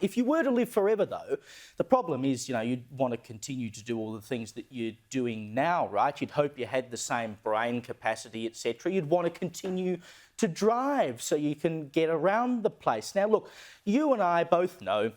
If you were to live forever, though, the problem is, you'd want to continue to do all the things that you're doing now, right? You'd hope you had the same brain capacity, etc. You'd want to continue to drive so you can get around the place. Now, look, you and I both know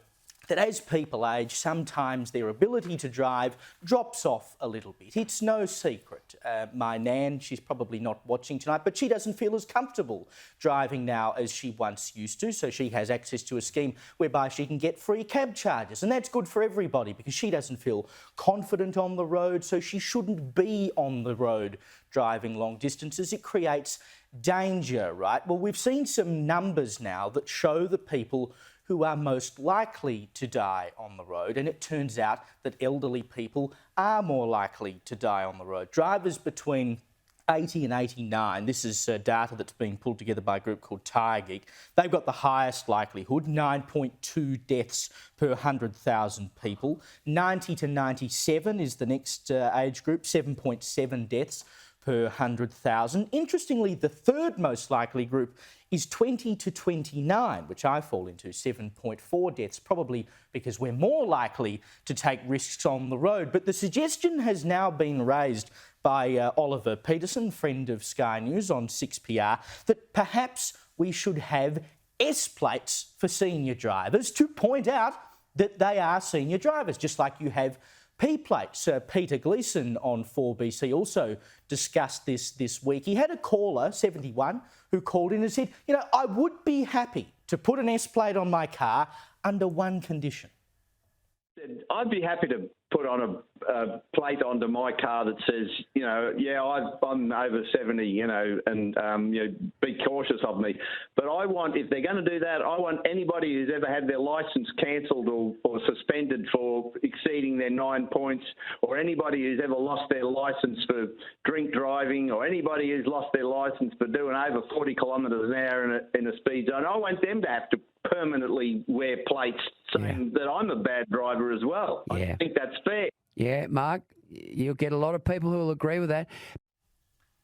that as people age, sometimes their ability to drive drops off a little bit. It's no secret. My nan, she's probably not watching tonight, but she doesn't feel as comfortable driving now as she once used to, so she has access to a scheme whereby she can get free cab charges, and that's good for everybody because she doesn't feel confident on the road, so she shouldn't be on the road driving long distances. It creates danger, right? Well, we've seen some numbers now that show the people who are most likely to die on the road, and it turns out that elderly people are more likely to die on the road. Drivers between 80 and 89, this is data that's been pulled together by a group called Tyre Geek, they've got the highest likelihood, 9.2 deaths per 100,000 people. 90 to 97 is the next age group, 7.7 deaths per 100,000. Interestingly, the third most likely group is 20 to 29, which I fall into, 7.4 deaths, probably because we're more likely to take risks on the road. But the suggestion has now been raised by Oliver Peterson, friend of Sky News on 6PR, that perhaps we should have S plates for senior drivers to point out that they are senior drivers, just like you have P plates. Peter Gleeson on 4BC also discussed this week. He had a caller, 71, who called in and said, I would be happy to put an S plate on my car under one condition. I'd be happy to put on a plate onto my car that says, I'm over 70, and be cautious of me. But I want, if they're going to do that, I want anybody who's ever had their licence cancelled or suspended for exceeding their 9 points, or anybody who's ever lost their licence for drink driving, or anybody who's lost their licence for doing over 40 kilometres an hour in a speed zone, I want them to have to permanently wear plates saying that I'm a bad driver as well. I think that's fair. Yeah, Mark, you'll get a lot of people who will agree with that.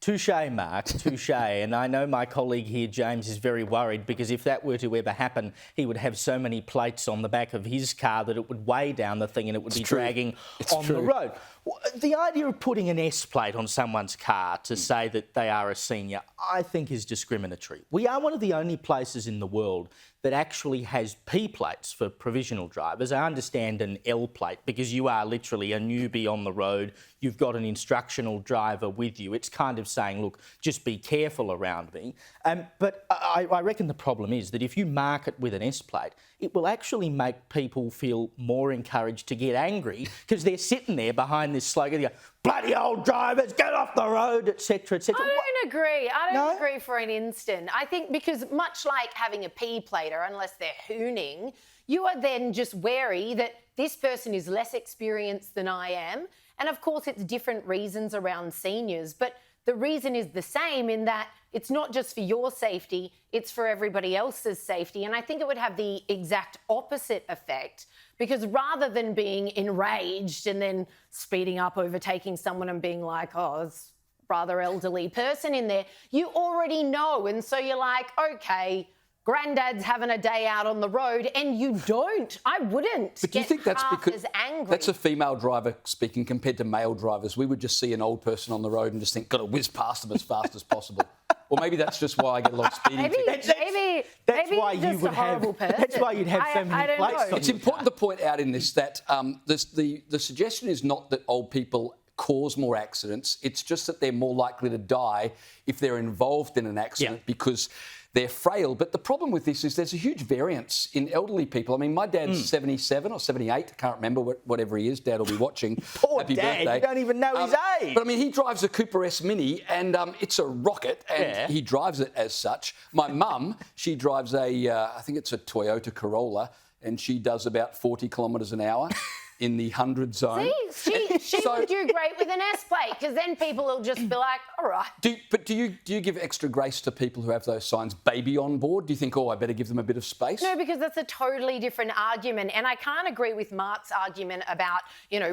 Touche, Mark, touche. And I know my colleague here, James, is very worried because if that were to ever happen, he would have so many plates on the back of his car that it would weigh down the thing and it would be dragging on the road. The idea of putting an S plate on someone's car to say that they are a senior, I think is discriminatory. We are one of the only places in the world that actually has P plates for provisional drivers. I understand an L plate because you are literally a newbie on the road. You've got an instructional driver with you. It's kind of saying, look, just be careful around me. But I reckon the problem is that if you mark it with an S plate, it will actually make people feel more encouraged to get angry because they're sitting there behind this slogan, go, bloody old drivers, get off the road, etc., etc. I don't agree. I don't agree for an instant. I think because much like having a P plater, unless they're hooning, you are then just wary that this person is less experienced than I am. And of course, it's different reasons around seniors, but the reason is the same in that it's not just for your safety, it's for everybody else's safety. And I think it would have the exact opposite effect because rather than being enraged and then speeding up, overtaking someone and being like, oh, it's a rather elderly person in there, you already know. And so you're like, okay, Granddad's having a day out on the road, and you don't. I wouldn't. But do you think that's because as angry. That's a female driver speaking compared to male drivers? We would just see an old person on the road and just think, got to whiz past them as fast as possible. Or maybe that's just why I get a lot of speeding tickets. That's why you would have. That's why you'd have so many plates. It's important to point out in this that the suggestion is not that old people cause more accidents. It's just that they're more likely to die if they're involved in an accident because they're frail. But the problem with this is there's a huge variance in elderly people. I mean, my dad's 77 or 78. I can't remember whatever he is. Dad will be watching. Poor Happy Dad, birthday. you don't even know his age. But I mean, he drives a Cooper S Mini and it's a rocket and he drives it as such. My mum, she drives I think it's a Toyota Corolla and she does about 40 kilometres an hour. in the 100 zone. See, she would do great with an S plate because then people will just be like, all right. Do you give extra grace to people who have those signs, baby on board? Do you think, I better give them a bit of space? No, because that's a totally different argument. And I can't agree with Mark's argument about,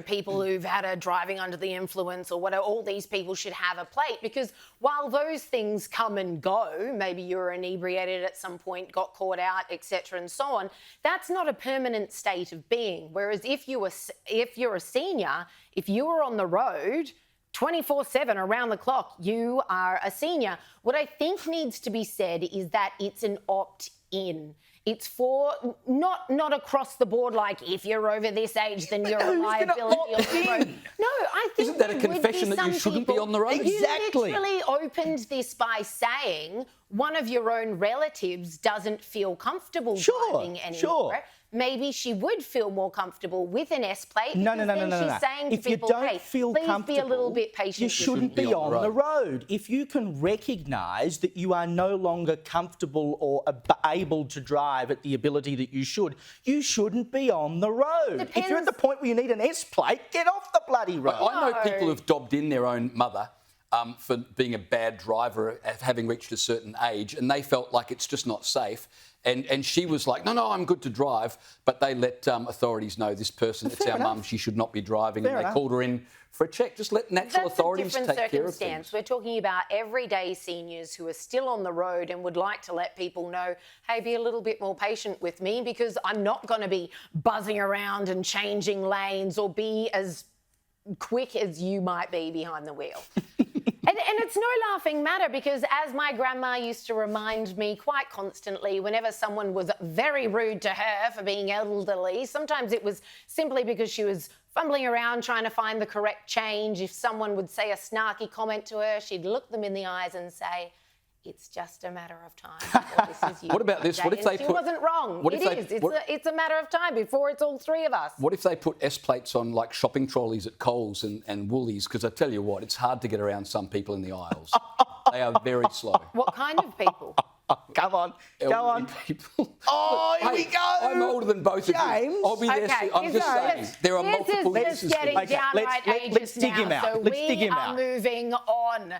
people who've had a driving under the influence or whatever, all these people should have a plate. Because while those things come and go, maybe you were inebriated at some point, got caught out, etc. and so on, that's not a permanent state of being. Whereas if you're a senior, if you were on the road 24/7 around the clock, you are a senior. What I think needs to be said is that it's an opt-in. It's for not across the board, like if you're over this age, then you're a liability on the road. No, I think isn't that a confession that you shouldn't be on the road? Exactly. You literally opened this by saying one of your own relatives doesn't feel comfortable driving anymore. Sure. Maybe she would feel more comfortable with an S plate. No. She's saying to If you people, don't hey, feel please comfortable, be a little bit patient. you shouldn't be on the road. If you can recognise that you are no longer comfortable or able to drive at the ability that you shouldn't be on the road. If you're at the point where you need an S plate, get off the bloody road. I know people who've dobbed in their own mother for being a bad driver, having reached a certain age, and they felt like it's just not safe. And she was like, no, I'm good to drive. But they let authorities know this person, it's our mum, she should not be driving. And they called her in for a check. Just let natural authorities take care of things. We're talking about everyday seniors who are still on the road and would like to let people know, hey, be a little bit more patient with me because I'm not going to be buzzing around and changing lanes or be as quick as you might be behind the wheel. And it's no laughing matter because as my grandma used to remind me quite constantly whenever someone was very rude to her for being elderly, sometimes it was simply because she was fumbling around trying to find the correct change. If someone would say a snarky comment to her, she'd look them in the eyes and say, it's just a matter of time before this is you. What about this? What if they she wasn't wrong. It's a matter of time before it's all three of us. What if they put S plates on like shopping trolleys at Coles and Woolies? Because I tell you what, it's hard to get around some people in the aisles. They are very slow. What kind of people? Come on, go on. People. Oh, here we go. I'm older than both James. of you. I'll be there. I'm just saying, there are multiple This is just getting downright ageist let's dig him out. So Let's dig him out. moving on.